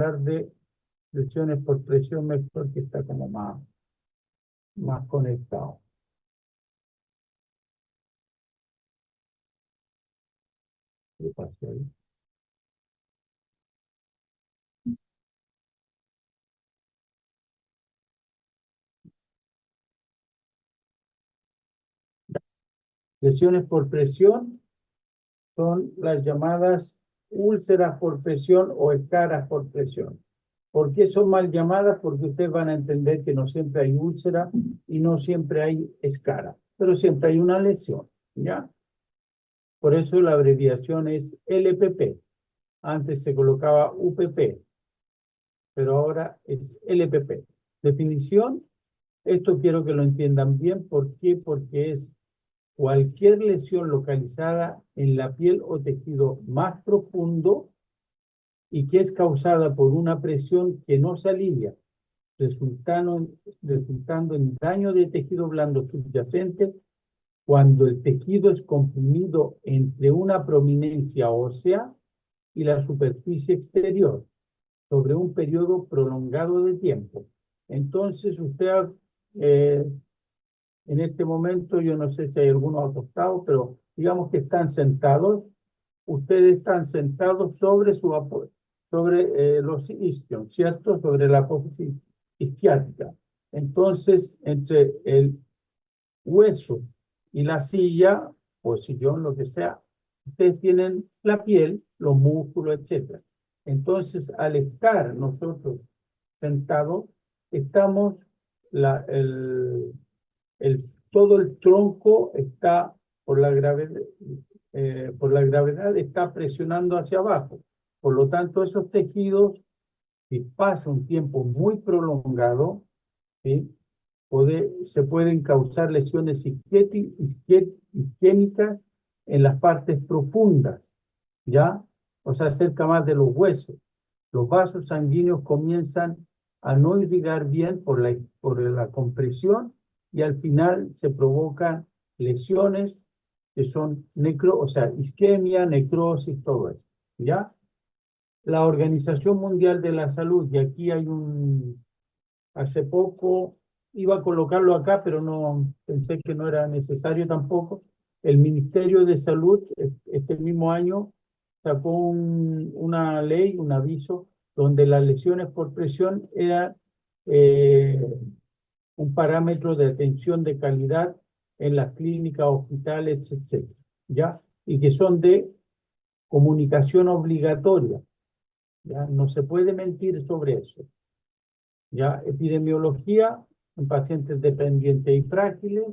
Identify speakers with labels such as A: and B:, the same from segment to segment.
A: de lesiones por presión mejor, que está como más conectado. ¿Qué pasa ahí? Lesiones por presión son las llamadas úlceras por presión o escaras por presión. ¿Por qué son mal llamadas? Porque ustedes van a entender que no siempre hay úlcera y no siempre hay escara, pero siempre hay una lesión, ¿ya? Por eso la abreviación es LPP. Antes se colocaba UPP, pero ahora es LPP. Definición, esto quiero que lo entiendan bien. ¿Por qué? Porque es cualquier lesión localizada en la piel o tejido más profundo y que es causada por una presión que no se alivia, resultando en daño de tejido blando subyacente cuando el tejido es comprimido entre una prominencia ósea y la superficie exterior sobre un periodo prolongado de tiempo. Entonces, en este momento, yo no sé si hay algunos acostados, pero digamos que están sentados. Ustedes están sentados sobre su apoyo, sobre los isquios, ¿cierto? Sobre la apófisis isquiática. Entonces, entre el hueso y la silla, o sillón, lo que sea, ustedes tienen la piel, los músculos, etc. Entonces, al estar nosotros sentados, estamos, todo el tronco está, por la gravedad, está presionando hacia abajo. Por lo tanto, esos tejidos, si pasa un tiempo muy prolongado, ¿sí? Se pueden causar lesiones isquémicas en las partes profundas, ¿ya? O sea, cerca más de los huesos. Los vasos sanguíneos comienzan a no irrigar bien por la compresión y al final se provocan lesiones que son o sea, isquemia, necrosis, todo eso, ¿ya? La Organización Mundial de la Salud, y aquí hace poco, iba a colocarlo acá, pero no, pensé que no era necesario tampoco. El Ministerio de Salud, este mismo año, sacó una ley, un aviso, donde las lesiones por presión eran un parámetro de atención de calidad en las clínicas, hospitales, etc. ¿Ya? Y que son de comunicación obligatoria. ¿Ya? No se puede mentir sobre eso. ¿Ya? Epidemiología en pacientes dependientes y frágiles.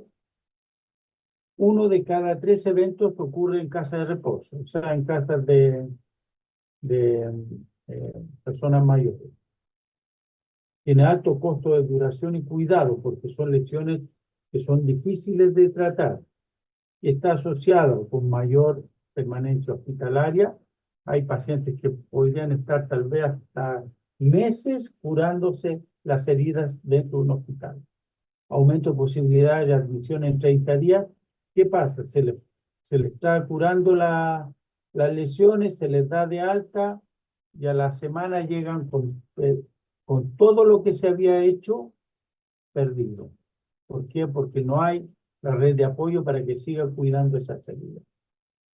A: 1 de cada 3 eventos ocurre en casas de reposo, o sea, en casas de personas mayores. Tiene alto costo de duración y cuidado porque son lesiones que son difíciles de tratar y está asociado con mayor permanencia hospitalaria. Hay pacientes que podrían estar tal vez hasta meses curándose las heridas dentro de un hospital. Aumento de posibilidades de admisión en 30 días. ¿Qué pasa? Se le está curando las lesiones, se les da de alta y a la semana llegan con todo lo que se había hecho perdido. ¿Por qué? Porque no hay la red de apoyo para que siga cuidando esas heridas.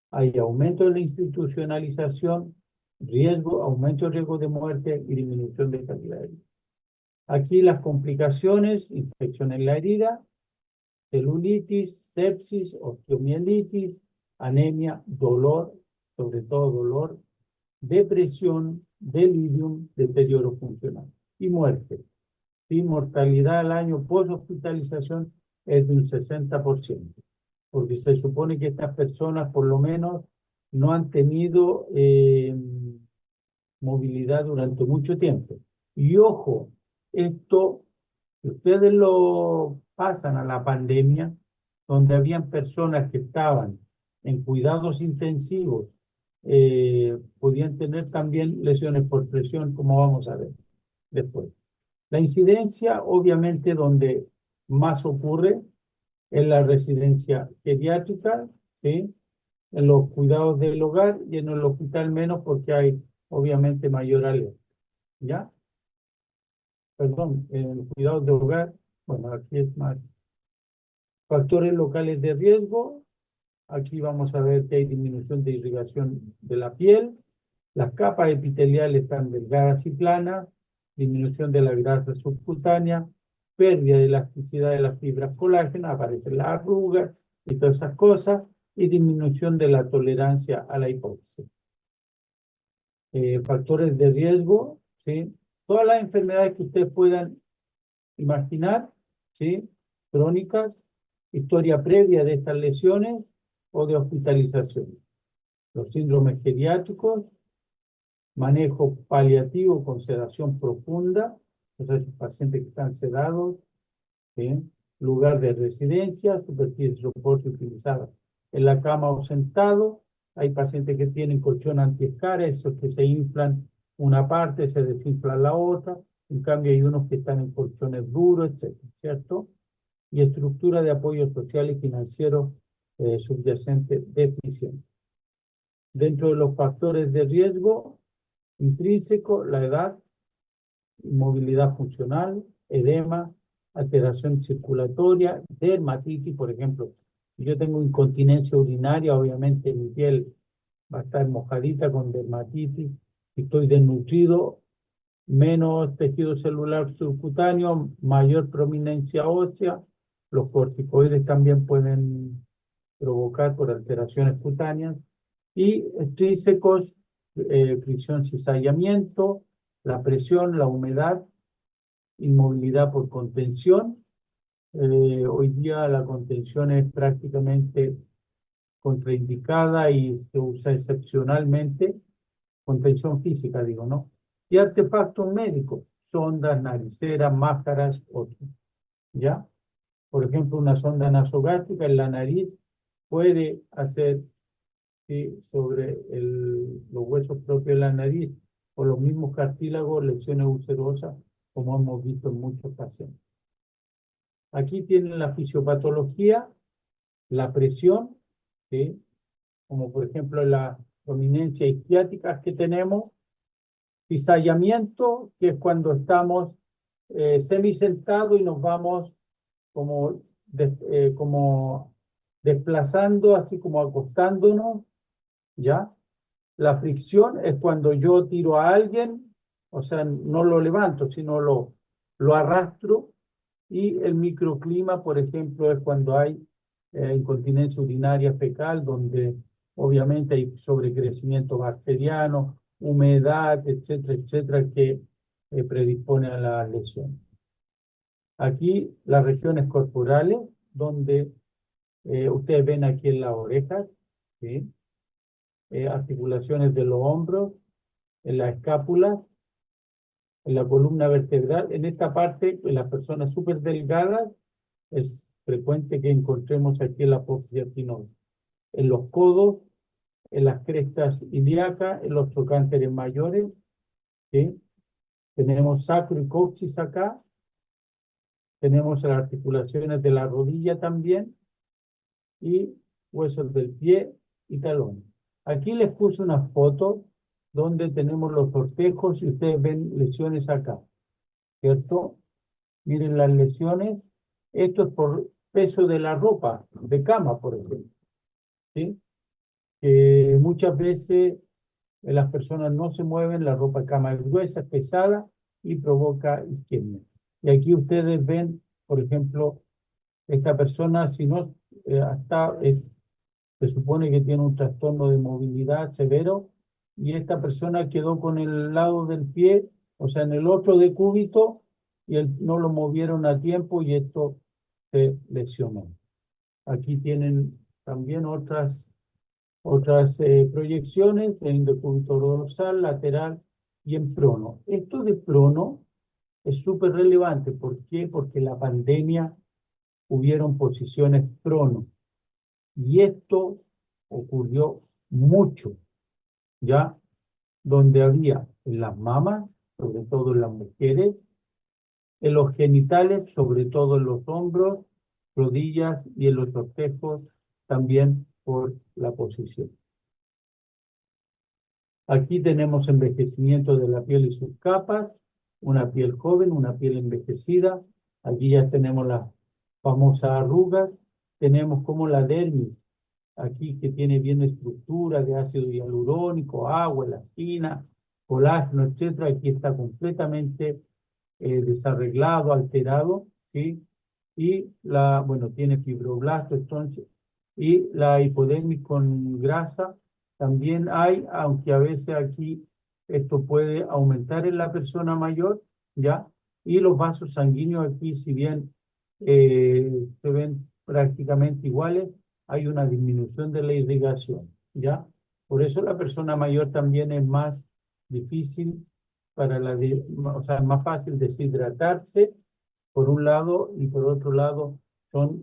A: Hay aumento de la institucionalización, aumento de riesgo de muerte y disminución de calidad de vida. Aquí las complicaciones: infección en la herida, celulitis, sepsis, osteomielitis, anemia, dolor, sobre todo dolor, depresión, delirium, deterioro funcional y muerte. Y mortalidad al año post-hospitalización es de un 60%, porque se supone que estas personas por lo menos no han tenido movilidad durante mucho tiempo. Y ojo, esto, si ustedes lo pasan a la pandemia, donde habían personas que estaban en cuidados intensivos, podían tener también lesiones por presión, como vamos a ver después. La incidencia, obviamente, donde más ocurre en la residencia pediátrica, ¿sí? En los cuidados del hogar, y en el hospital menos porque hay obviamente mayor alerta. ¿ya? Perdón, el cuidado de hogar, bueno, aquí es más. Factores locales de riesgo, aquí vamos a ver que hay disminución de irrigación de la piel, las capas epiteliales están delgadas y planas, disminución de la grasa subcutánea, pérdida de elasticidad de las fibras colágenas, aparecen las arrugas y todas esas cosas, y disminución de la tolerancia a la hipoxia. Factores de riesgo, ¿sí? Todas las enfermedades que ustedes puedan imaginar, ¿sí? Crónicas, historia previa de estas lesiones o de hospitalización. Los síndromes geriátricos, manejo paliativo con sedación profunda, o sea, pacientes que están sedados, ¿sí? Lugar de residencia, superficie de soporte utilizada en la cama o sentado. Hay pacientes que tienen colchón antiescara, esos que se inflan una parte, se desinfla la otra. En cambio, hay unos que están en colchones duros, etcétera, ¿cierto? Y estructura de apoyo social y financiero subyacente deficiente. Dentro de los factores de riesgo intrínseco, la edad, inmovilidad funcional, edema, alteración circulatoria, dermatitis, por ejemplo. Si yo tengo incontinencia urinaria, obviamente mi piel va a estar mojadita con dermatitis. Si estoy desnutrido, menos tejido celular subcutáneo, mayor prominencia ósea. Los corticoides también pueden provocar por alteraciones cutáneas. Y extrínsecos, fricción, cizallamiento, la presión, la humedad, inmovilidad por contención. Hoy día la contención es prácticamente contraindicada y se usa excepcionalmente, contención física, digo, ¿no? Y artefactos médicos, sondas, nariceras, máscaras, otros, ¿ya? Por ejemplo, una sonda nasogástrica en la nariz puede hacer, ¿sí? Sobre los huesos propios de la nariz o los mismos cartílagos, lesiones ulcerosas, como hemos visto en muchos pacientes. Aquí tienen la fisiopatología, la presión, ¿sí? Como por ejemplo la prominencia isquiática que tenemos, cizallamiento, que es cuando estamos semisentados y nos vamos como, como desplazando, así como acostándonos, ¿ya? La fricción es cuando yo tiro a alguien, o sea, no lo levanto, sino lo arrastro. Y el microclima, por ejemplo, es cuando hay incontinencia urinaria fecal, donde obviamente hay sobrecrecimiento bacteriano, humedad, etcétera, etcétera, que predispone a la lesión. Aquí las regiones corporales, donde ustedes ven aquí en las orejas, ¿sí? Articulaciones de los hombros, en la escápula, en la columna vertebral. En esta parte, en las personas súper delgadas, es frecuente que encontremos aquí la apófisis espinosa. En los codos, en las crestas ilíacas, en los trocánteres mayores, ¿sí? Tenemos sacro y coxis acá. Tenemos las articulaciones de la rodilla también. Y huesos del pie y talón. Aquí les puse una foto donde tenemos los cortejos y ustedes ven lesiones acá, ¿cierto? Miren las lesiones. Esto es por peso de la ropa, de cama, por ejemplo, ¿sí? Muchas veces las personas no se mueven, la ropa de cama es gruesa, es pesada y provoca isquemia. Y aquí ustedes ven, por ejemplo, esta persona, si no se supone que tiene un trastorno de movilidad severo y esta persona quedó con el lado del pie, o sea, en el otro decúbito, y no lo movieron a tiempo y esto se lesionó. Aquí tienen también otras proyecciones en decúbito dorsal, lateral y en prono. Esto de prono es súper relevante. ¿Por qué? Porque en la pandemia hubieron posiciones prono. Y esto ocurrió mucho, ¿ya? Donde había en las mamas, sobre todo en las mujeres, en los genitales, sobre todo en los hombros, rodillas y en los ortejos, también por la posición. Aquí tenemos envejecimiento de la piel y sus capas, una piel joven, una piel envejecida. Aquí ya tenemos las famosas arrugas. Tenemos como la dermis, aquí que tiene bien estructura de ácido hialurónico, agua, elastina, colágeno, etcétera. Aquí está completamente desarreglado, alterado, ¿sí? Y bueno, tiene fibroblastos, entonces, y la hipodermis con grasa también hay, aunque a veces aquí esto puede aumentar en la persona mayor, ¿ya? Y los vasos sanguíneos aquí, si bien se ven prácticamente iguales, hay una disminución de la irrigación, ¿ya? Por eso la persona mayor también es más difícil o sea, es más fácil deshidratarse por un lado y por otro lado son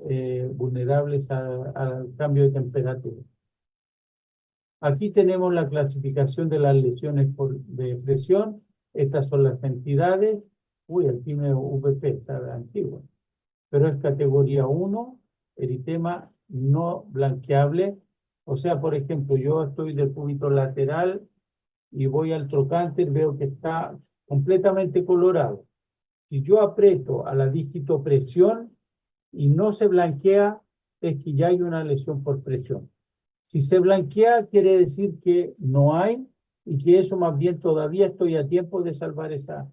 A: vulnerables al cambio de temperatura. Aquí tenemos la clasificación de las lesiones de presión. Estas son las entidades. Uy, aquí me VP está antiguo. Pero es categoría 1, eritema no blanqueable. O sea, por ejemplo, yo estoy del cúbito lateral y voy al trocánter, veo que está completamente colorado. Si yo aprieto a la dígito presión y no se blanquea, es que ya hay una lesión por presión. Si se blanquea, quiere decir que no hay y que eso más bien todavía estoy a tiempo de salvar esa,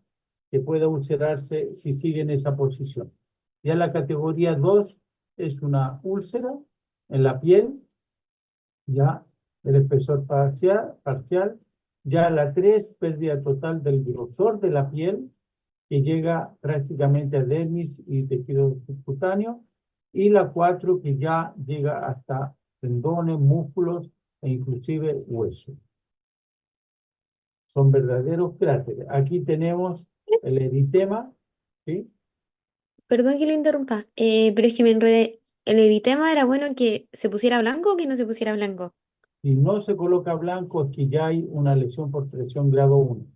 A: que pueda ulcerarse si sigue en esa posición. Ya la categoría 2 es una úlcera en la piel, ya el espesor parcial. Ya la 3, pérdida total del grosor de la piel, que llega prácticamente a dermis y tejido subcutáneo. Y la 4, que ya llega hasta tendones, músculos e inclusive huesos. Son verdaderos cráteres. Aquí tenemos el eritema, ¿sí?
B: Perdón que lo interrumpa, pero es que me enredé. ¿El eritema era bueno que se pusiera blanco o que no se pusiera blanco?
A: Si no se coloca blanco, es que ya hay una lesión por presión grado 1.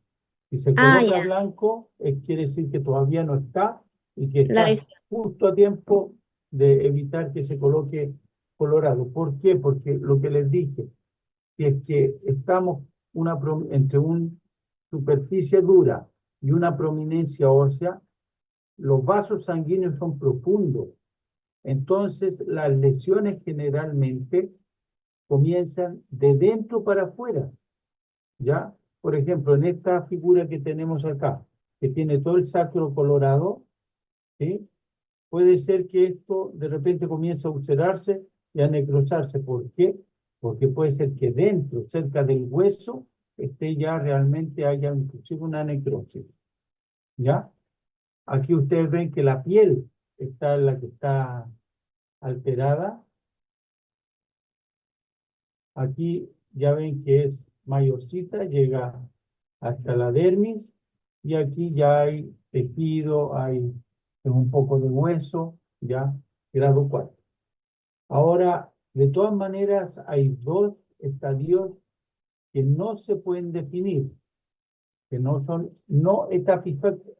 A: Si se
B: Ah,
A: coloca
B: ya,
A: blanco, quiere decir que todavía no está y que
B: la
A: estás
B: lesión.
A: justo a tiempo de evitar que se coloque colorado. ¿Por qué? Porque lo que les dije, si es que estamos entre una superficie dura y una prominencia ósea, los vasos sanguíneos son profundos. Entonces, las lesiones generalmente comienzan de dentro para afuera, ¿ya? Por ejemplo, en esta figura que tenemos acá, que tiene todo el sacro colorado, ¿sí? Puede ser que esto de repente comience a ulcerarse y a necrosarse. ¿Por qué? Porque puede ser que dentro, cerca del hueso, ya realmente haya inclusive una necrosis, ¿ya? Aquí ustedes ven que la piel está la que está alterada. Aquí ya ven que es mayorcita, llega hasta la dermis y aquí ya hay tejido, hay un poco de hueso, ya grado 4. Ahora, de todas maneras, hay dos estadios que no se pueden definir, que no son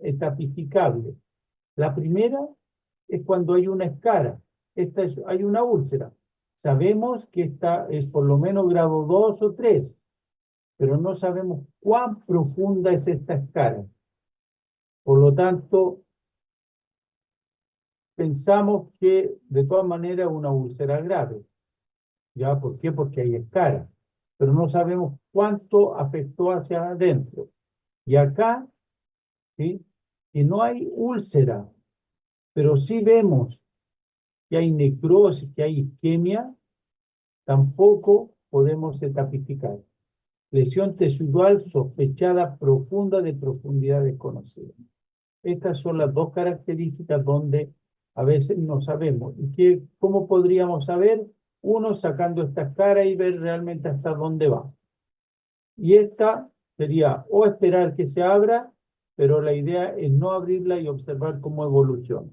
A: etapificables. La primera es cuando hay una escara, hay una úlcera. Sabemos que esta es por lo menos grado 2 o 3, pero no sabemos cuán profunda es esta escara. Por lo tanto, pensamos que de todas maneras es una úlcera grave. ¿Ya? ¿Por qué? Porque hay escara. Pero no sabemos cuánto afectó hacia adentro. Y acá, ¿sí? Que no hay úlcera, pero sí vemos que hay necrosis, que hay isquemia, tampoco podemos etapificar. Lesión tisular sospechada profunda de profundidad desconocida. Estas son las dos características donde a veces no sabemos. ¿Y cómo podríamos saber? Uno, sacando esta cara y ver realmente hasta dónde va. Y esta sería o esperar que se abra, pero la idea es no abrirla y observar cómo evoluciona.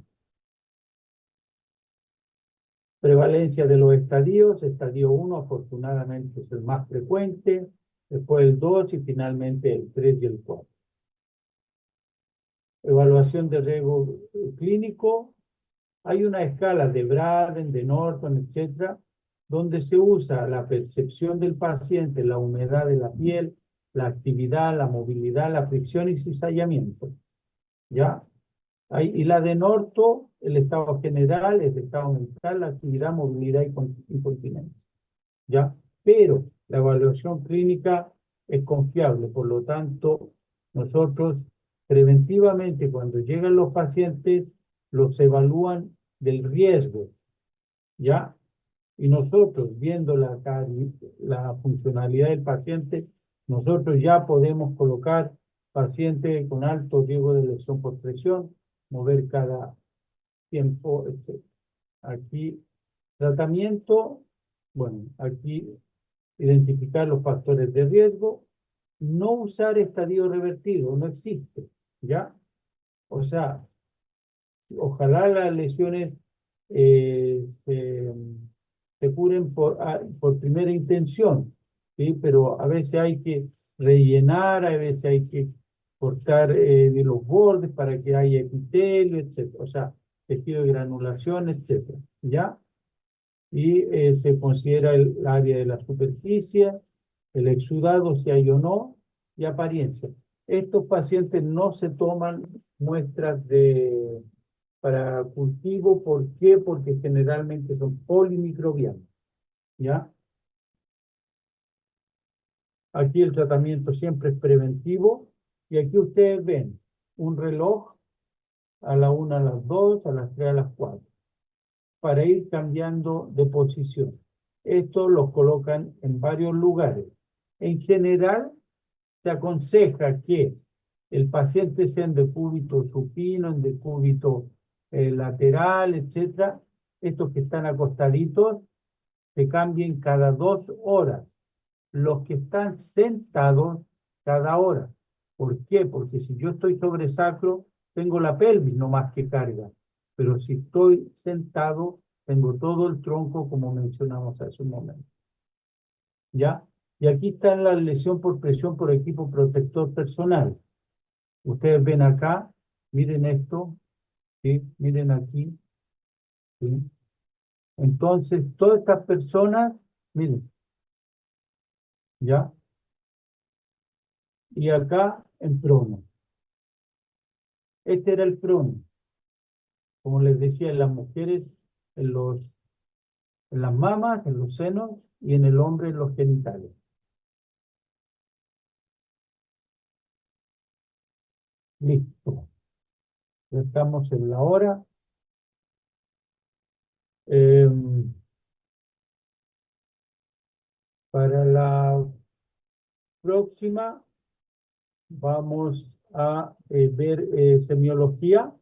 A: Prevalencia de los estadios. Estadio 1 afortunadamente es el más frecuente, después el 2 y finalmente el 3 y el 4. Evaluación de riesgo clínico. Hay una escala de Braden, de Norton, etcétera, donde se usa la percepción del paciente, la humedad de la piel, la actividad, la movilidad, la fricción y cizallamiento. ¿Ya? Y la de Norto, el estado general, el estado mental, la actividad, movilidad y continencia. ¿Ya? Pero la evaluación clínica es confiable, por lo tanto, nosotros preventivamente cuando llegan los pacientes, los evalúan del riesgo, ¿ya? Y nosotros, viendo la funcionalidad del paciente, nosotros ya podemos colocar paciente con alto riesgo de lesión por presión, mover cada tiempo, etc. Aquí, tratamiento, bueno, aquí identificar los factores de riesgo, no usar estadio revertido, no existe, ¿ya? O sea, ojalá las lesiones se curen por primera intención, ¿sí? Pero a veces hay que rellenar, a veces hay que cortar de los bordes para que haya epitelio, etcétera. O sea, tejido de granulación, etcétera, ¿ya? Y se considera el área de la superficie, el exudado, si hay o no, y apariencia. Estos pacientes no se toman muestras para cultivo. ¿Por qué? Porque generalmente son polimicrobianos, ¿ya? Aquí el tratamiento siempre es preventivo, y aquí ustedes ven un reloj a la 1, a las 2, a las 3, a las 4, para ir cambiando de posición. Esto los colocan en varios lugares. En general, se aconseja que el paciente sea en decúbito supino, en decúbito lateral, etcétera. Estos que están acostaditos se cambien cada 2 horas. Los que están sentados, cada hora. ¿Por qué? Porque si yo estoy sobre sacro, tengo la pelvis no más que carga. Pero si estoy sentado, tengo todo el tronco, como mencionamos hace un momento. ¿Ya? Y aquí está la lesión por presión por equipo protector personal. Ustedes ven acá, miren esto, ¿sí? Miren aquí, ¿sí? Entonces, todas estas personas, miren, ¿ya? Y acá en prono. Este era el prono. Como les decía, en las mujeres, en las mamas, en los senos, y en el hombre, en los genitales. Listo. Ya estamos en la hora. Para la próxima vamos a ver semiología.